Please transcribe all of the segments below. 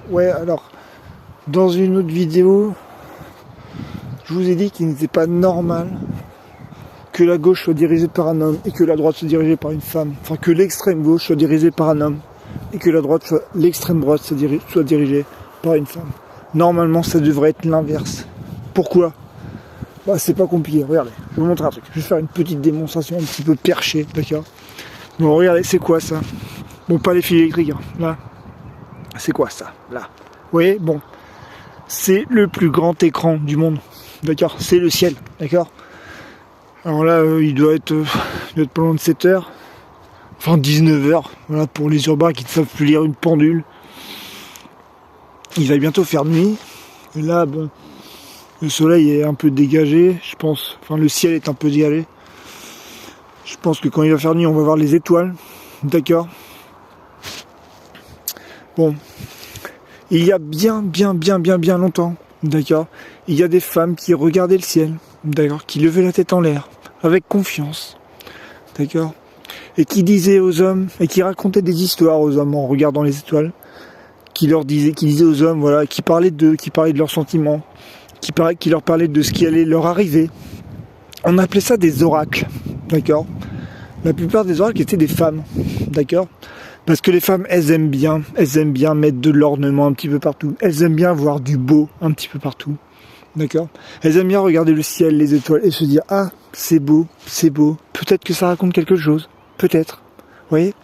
Ouais, alors, dans une autre vidéo, je vous ai dit qu'il n'était pas normal que la gauche soit dirigée par un homme et que la droite soit dirigée par une femme. Enfin, que l'extrême gauche soit dirigée par un homme et que l'extrême droite soit dirigée par une femme. Normalement, ça devrait être l'inverse. Pourquoi ? Bah, c'est pas compliqué. Regardez, je vais vous montrer un truc. Je vais faire une petite démonstration un petit peu perchée, d'accord ? Bon, regardez, c'est quoi ça ? Bon, pas les fils électriques, hein. Là. C'est quoi ça ? Là. Vous voyez ? Bon. C'est le plus grand écran du monde. D'accord ? C'est le ciel. D'accord ? Alors là, il doit être pas loin de 7h. Enfin, 19h. Voilà, pour les urbains qui ne savent plus lire une pendule. Il va bientôt faire nuit. Et là, bon, le soleil est un peu dégagé, je pense. Enfin, le ciel est un peu dégagé. Je pense que quand il va faire nuit, on va voir les étoiles. D'accord ? Bon. Il y a bien longtemps, d'accord, il y a des femmes qui regardaient le ciel, d'accord, qui levaient la tête en l'air, avec confiance, d'accord, et qui disaient aux hommes, et qui racontaient des histoires aux hommes en regardant les étoiles, qui disaient aux hommes, voilà, qui parlaient d'eux, qui parlaient de leurs sentiments, qui leur parlaient de ce qui allait leur arriver. On appelait ça des oracles, d'accord. La plupart des oracles étaient des femmes, d'accord. Parce que les femmes, elles aiment bien mettre de l'ornement un petit peu partout. Elles aiment bien voir du beau un petit peu partout. D'accord ? Elles aiment bien regarder le ciel, les étoiles et se dire « Ah, c'est beau. Peut-être que ça raconte quelque chose. Peut-être. » Vous voyez ?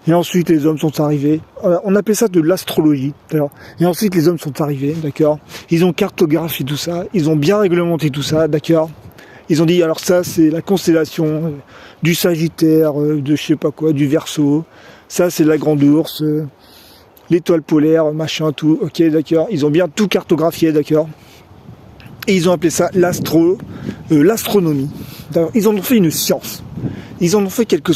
Et ensuite, les hommes sont arrivés. On appelle ça de l'astrologie. D'accord ? Et ensuite, les hommes sont arrivés. D'accord ? Ils ont cartographié tout ça. Ils ont bien réglementé tout ça. D'accord ? Ils ont dit, alors ça, c'est la constellation du Sagittaire, de je sais pas quoi, du Verseau. Ça, c'est la Grande Ourse, l'étoile polaire, machin, tout. Ok, d'accord. Ils ont bien tout cartographié, d'accord. Et ils ont appelé ça l'astronomie. Ils en ont fait une science. Ils en ont fait quelque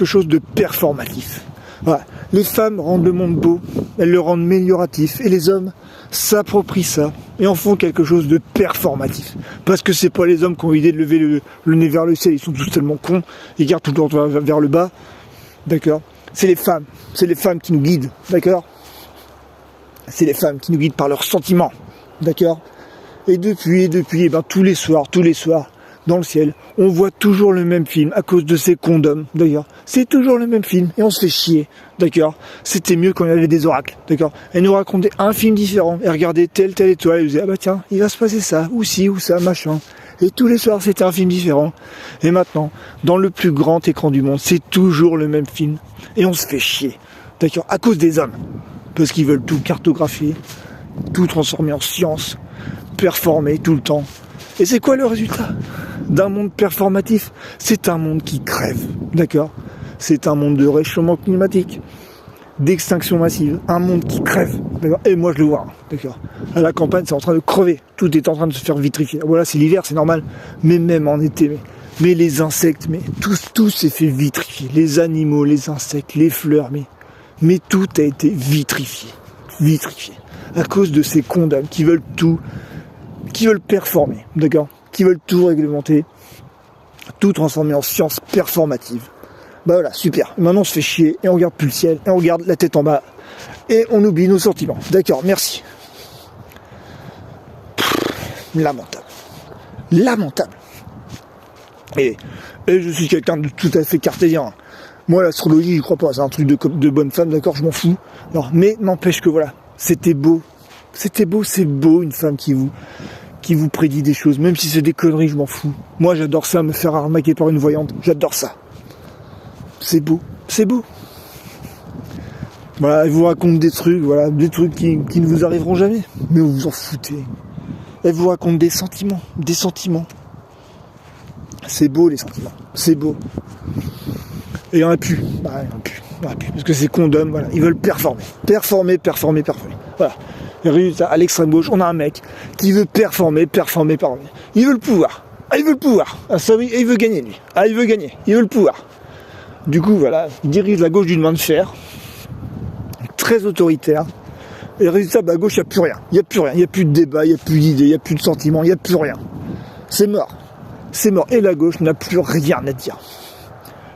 chose de performatif. Voilà. Les femmes rendent le monde beau, elles le rendent amélioratif, et les hommes s'approprient ça et en font quelque chose de performatif. Parce que c'est pas les hommes qui ont l'idée de lever le nez vers le ciel, ils sont tous tellement cons, ils regardent tout le temps vers le bas, d'accord. C'est les femmes qui nous guident, d'accord. C'est les femmes qui nous guident par leurs sentiments, d'accord. Et depuis, tous les soirs, dans le ciel, on voit toujours le même film à cause de ces condoms, d'ailleurs. C'est toujours le même film et on se fait chier, d'accord. C'était mieux quand il y avait des oracles, d'accord. Elle nous racontait un film différent et regardait telle étoile et nous disait, ah bah tiens, il va se passer ça, ou ci, ou ça, machin. Et tous les soirs, c'était un film différent. Et maintenant, dans le plus grand écran du monde, c'est toujours le même film. Et on se fait chier, d'accord, à cause des hommes. Parce qu'ils veulent tout cartographier, tout transformer en science, performer tout le temps. Et c'est quoi le résultat d'un monde performatif ? C'est un monde qui crève, d'accord ? C'est un monde de réchauffement climatique, d'extinction massive, un monde qui crève, d'accord ? Et moi je le vois, d'accord ? À la campagne, c'est en train de crever, tout est en train de se faire vitrifier. Voilà, c'est l'hiver, c'est normal, mais même en été, mais les insectes, mais tout s'est fait vitrifier. Les animaux, les insectes, les fleurs, mais tout a été vitrifié, à cause de ces condamnes qui veulent tout, qui veulent performer, d'accord, qui veulent tout réglementer, tout transformer en science performative. Bah voilà, super. Maintenant on se fait chier et on regarde plus le ciel et on regarde la tête en bas et on oublie nos sentiments. D'accord, merci. Lamentable. Et je suis quelqu'un de tout à fait cartésien. Moi l'astrologie j'y crois pas, c'est un truc de bonne femme, d'accord, je m'en fous. Alors, mais n'empêche que voilà, c'est beau une femme qui vous prédit des choses, même si c'est des conneries, je m'en fous. Moi j'adore ça, me faire arnaquer par une voyante, j'adore ça. C'est beau. Voilà, elle vous raconte des trucs, voilà, des trucs qui ne vous arriveront jamais, mais vous vous en foutez. Elle vous raconte des sentiments. C'est beau les sentiments, c'est beau. Et il n'y en a plus. Parce que ces condoms, voilà, ils veulent performer. Voilà. Et résultat, à l'extrême gauche, on a un mec qui veut performer. Il veut le pouvoir. Ah ça oui, et il veut gagner lui. Il veut le pouvoir. Du coup, voilà, il dirige la gauche d'une main de fer, très autoritaire. Et résultat, à gauche, il n'y a plus rien. Il n'y a plus de débat, il n'y a plus d'idées, il n'y a plus de sentiments, il n'y a plus rien. C'est mort. Et la gauche n'a plus rien à dire.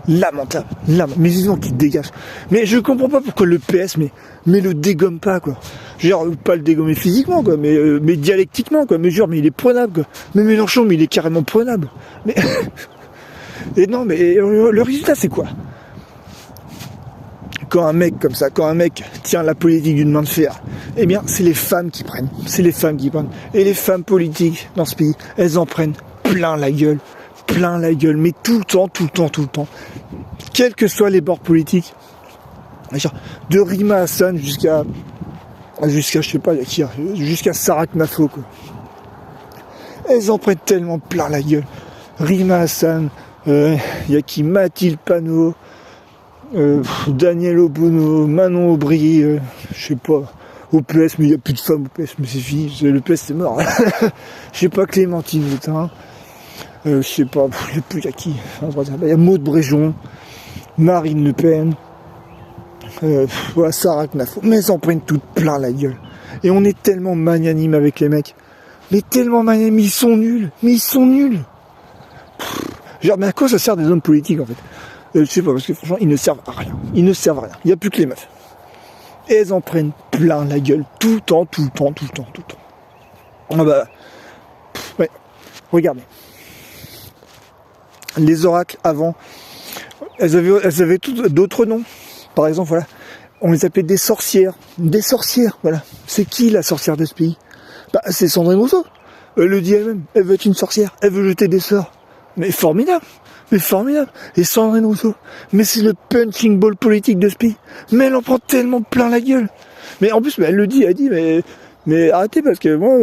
Lamentable. Mais vivement qu'il dégage. Mais je comprends pas pourquoi le PS, mais le dégomme pas, quoi. Genre, pas le dégommer physiquement, quoi, mais dialectiquement, quoi. Mais il est prenable, quoi. Mais Mélenchon, il est carrément prenable. Mais, et non, mais le résultat, c'est quoi? Quand un mec comme ça, quand un mec tient la politique d'une main de fer, eh bien, c'est les femmes qui prennent. C'est les femmes qui prennent. Et les femmes politiques, dans ce pays, elles en prennent plein la gueule. Mais tout le temps. Quels que soient les bords politiques, de Rima Hassan jusqu'à je sais pas qui, jusqu'à Sarah Knafo, quoi. Elles en prennent tellement plein la gueule. Rima Hassan, y a qui, Mathilde Panot, Daniel Obono, Manon Aubry, je sais pas, au PS, mais il n'y a plus de femmes au PS, mais c'est fini, le PS c'est mort. Je sais pas, Clémentine Autain. Je sais pas, il n'y a plus à qui. Il y a Maud Bréjon, Marine Le Pen, voilà, Sarah Knafo. Mais elles en prennent toutes plein la gueule. Et on est tellement magnanime avec les mecs. Mais tellement magnanime, ils sont nuls. Genre, mais à quoi ça sert des hommes politiques en fait? Je sais pas, parce que franchement, ils ne servent à rien. Il n'y a plus que les meufs. Et elles en prennent plein la gueule. Tout le temps. Ah bah, ouais, regardez. Les oracles avant, elles avaient toutes d'autres noms. Par exemple, voilà, on les appelait des sorcières, voilà. C'est qui la sorcière de ce pays? Bah, c'est Sandrine Rousseau. Elle le dit elle-même. Elle veut être une sorcière. Elle veut jeter des sorts. Mais formidable. Et Sandrine Rousseau. Mais c'est le punching ball politique de ce pays. Mais elle en prend tellement plein la gueule. Mais en plus, elle le dit. Elle dit, mais arrêtez parce que moi,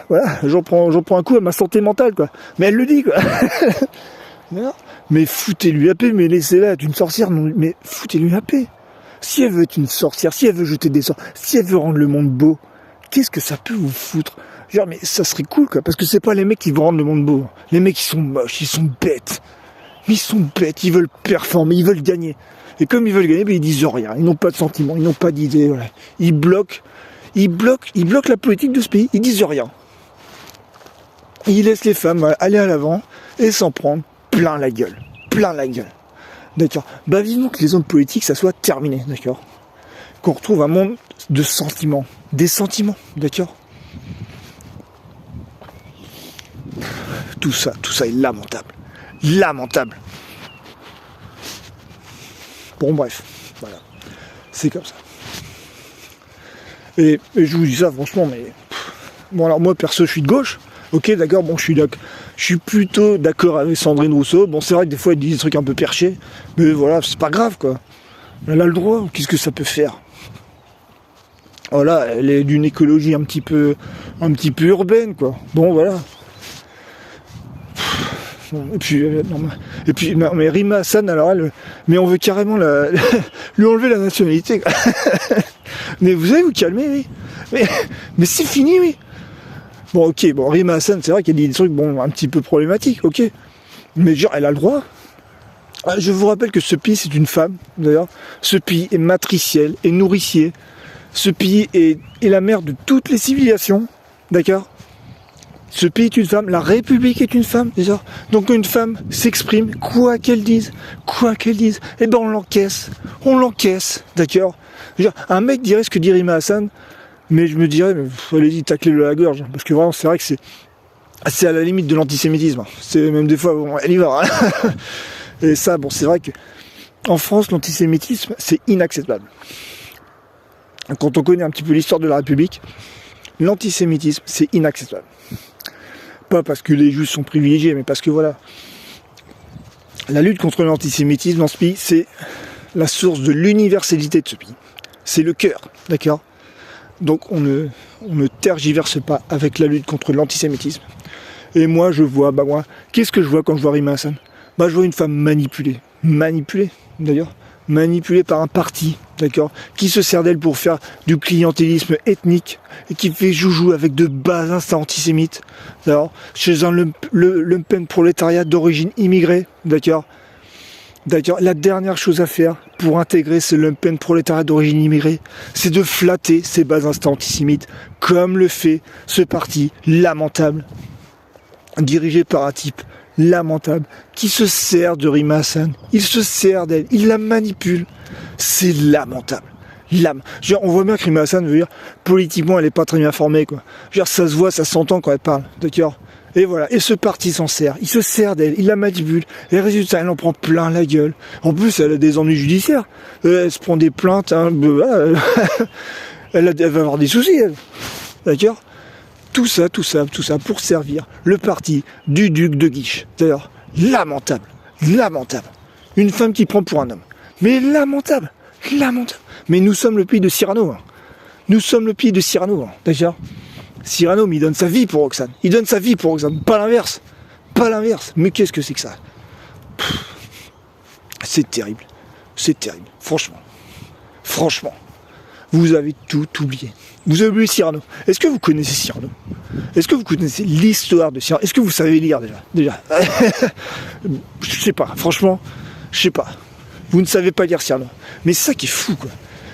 voilà, j'en prends un coup à ma santé mentale, quoi. Mais elle le dit, quoi. Non, mais foutez-lui la paix, mais laissez-la être une sorcière, non, mais foutez-lui la paix. Si elle veut être une sorcière, si elle veut jeter des sorts, si elle veut rendre le monde beau, qu'est-ce que ça peut vous foutre? Genre, mais ça serait cool, quoi, parce que c'est pas les mecs qui vont rendre le monde beau. Les mecs, ils sont moches, ils sont bêtes. Ils veulent performer, ils veulent gagner. Et comme ils veulent gagner, ils disent rien, ils n'ont pas de sentiments, ils n'ont pas d'idées, voilà. Ils bloquent la politique de ce pays, ils disent rien. Ils laissent les femmes aller à l'avant et s'en prendre plein la gueule. D'accord. Bah vivement que les hommes politiques, ça soit terminé, d'accord. Qu'on retrouve un monde de sentiments. Des sentiments, d'accord. Tout ça est lamentable. Bon bref, voilà. C'est comme ça. Et je vous dis ça franchement, mais... Bon alors moi perso je suis de gauche. Ok, d'accord, bon, je suis plutôt d'accord avec Sandrine Rousseau. Bon, c'est vrai que des fois, elle dit des trucs un peu perchés, mais voilà, c'est pas grave, quoi. Elle a le droit, qu'est-ce que ça peut faire? Voilà, elle est d'une écologie un petit peu urbaine, quoi. Bon, voilà. Et puis, mais Rima Hassan, alors mais on veut carrément lui enlever la nationalité, quoi. Mais vous allez vous calmer, oui. Mais c'est fini, oui. Bon, ok, Rima Hassan, c'est vrai qu'elle dit des trucs, un petit peu problématiques, ok. Mais genre, elle a le droit. Je vous rappelle que ce pays, c'est une femme, d'ailleurs. Ce pays est matriciel, est nourricier. Ce pays est la mère de toutes les civilisations, d'accord. Ce pays est une femme, la République est une femme, déjà. Donc une femme s'exprime, quoi qu'elle dise, eh ben on l'encaisse, d'accord. Un mec dirait ce que dit Rima Hassan, mais je me dirais, allez-y, taclez-le à la gorge, parce que vraiment, c'est vrai que c'est à la limite de l'antisémitisme. C'est même des fois, elle y va. Hein. Et ça, c'est vrai que en France, l'antisémitisme, c'est inacceptable. Quand on connaît un petit peu l'histoire de la République, l'antisémitisme, c'est inacceptable. Pas parce que les juifs sont privilégiés, mais parce que voilà, la lutte contre l'antisémitisme dans ce pays, c'est la source de l'universalité de ce pays. C'est le cœur, d'accord. Donc on ne tergiverse pas avec la lutte contre l'antisémitisme. Et moi je vois, qu'est-ce que je vois quand je vois Rima Hassan? Je vois une femme manipulée d'ailleurs, manipulée par un parti, d'accord, qui se sert d'elle pour faire du clientélisme ethnique et qui fait joujou avec de bas instincts antisémites, d'accord, chez un lumpen prolétariat d'origine immigrée, d'accord. D'ailleurs, la dernière chose à faire pour intégrer ce lumpen prolétariat d'origine immigrée, c'est de flatter ces bas instincts antisémites, comme le fait ce parti lamentable, dirigé par un type lamentable, qui se sert de Rima Hassan. Il se sert d'elle, il la manipule. C'est lamentable. On voit bien que Rima Hassan, veut dire, politiquement, elle n'est pas très bien formée, quoi. Je veux dire, ça se voit, ça s'entend quand elle parle, d'accord ? Et voilà, et ce parti s'en sert, il se sert d'elle, il la manipule, et résultat, elle en prend plein la gueule. En plus, elle a des ennuis judiciaires, elle se prend des plaintes, hein, elle va avoir des soucis, elle. D'accord ? Tout ça pour servir le parti du duc de Guiche. D'ailleurs, lamentable. Une femme qui prend pour un homme. Mais lamentable. Mais nous sommes le pays de Cyrano. Hein. D'accord ? Cyrano, mais il donne sa vie pour Roxane. Pas l'inverse. Mais qu'est-ce que c'est que ça ? C'est terrible. Franchement. Vous avez tout oublié. Vous avez oublié Cyrano. Est-ce que vous connaissez Cyrano ? Est-ce que vous connaissez l'histoire de Cyrano ? Est-ce que vous savez lire déjà Je sais pas. Franchement, je sais pas. Vous ne savez pas lire Cyrano. Mais c'est ça qui est fou, quoi.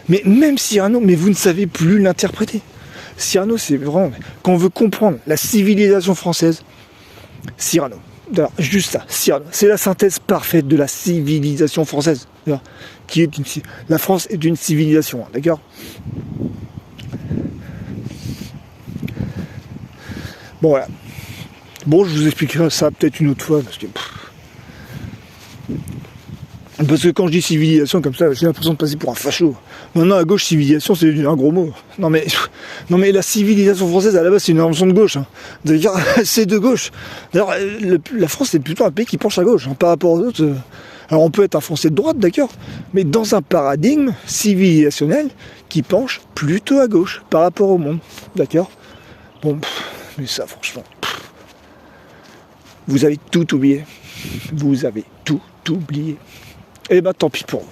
Mais même Cyrano, mais vous ne savez plus l'interpréter. Cyrano, c'est vraiment... Quand on veut comprendre la civilisation française, Cyrano. Alors, juste ça, Cyrano. C'est la synthèse parfaite de la civilisation française. La France est une civilisation, hein, d'accord ? Bon, voilà. Bon, je vous expliquerai ça peut-être une autre fois, parce que quand je dis civilisation comme ça, j'ai l'impression de passer pour un facho. Maintenant, à gauche, civilisation, c'est un gros mot. Non mais la civilisation française, à la base, c'est une invention de gauche. Hein. D'ailleurs, c'est de gauche. D'ailleurs, la France, c'est plutôt un pays qui penche à gauche, hein, par rapport aux autres. Alors, on peut être un Français de droite, d'accord, mais dans un paradigme civilisationnel qui penche plutôt à gauche, par rapport au monde, d'accord ? Bon, mais ça, franchement, vous avez tout oublié. Et bah tant pis pour vous.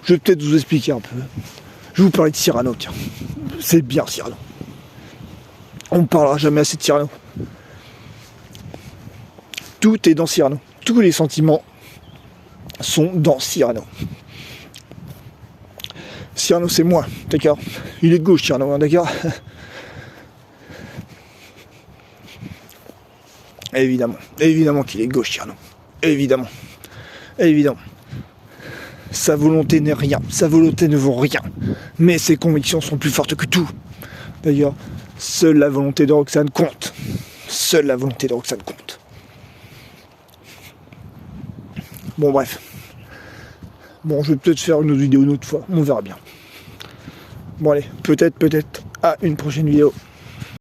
Je vais peut-être vous expliquer un peu. Je vais vous parler de Cyrano, tiens. C'est bien Cyrano. On ne parlera jamais assez de Cyrano. Tout est dans Cyrano. Tous les sentiments sont dans Cyrano. Cyrano, c'est moi, d'accord ? Il est de gauche, Cyrano, hein, d'accord ? Évidemment qu'il est de gauche, Cyrano. Évidemment. Sa volonté n'est rien, sa volonté ne vaut rien. Mais ses convictions sont plus fortes que tout. D'ailleurs, seule la volonté de Roxane compte. Bon, bref. Bon, je vais peut-être faire une autre vidéo une autre fois. On verra bien. Bon, allez, peut-être à une prochaine vidéo.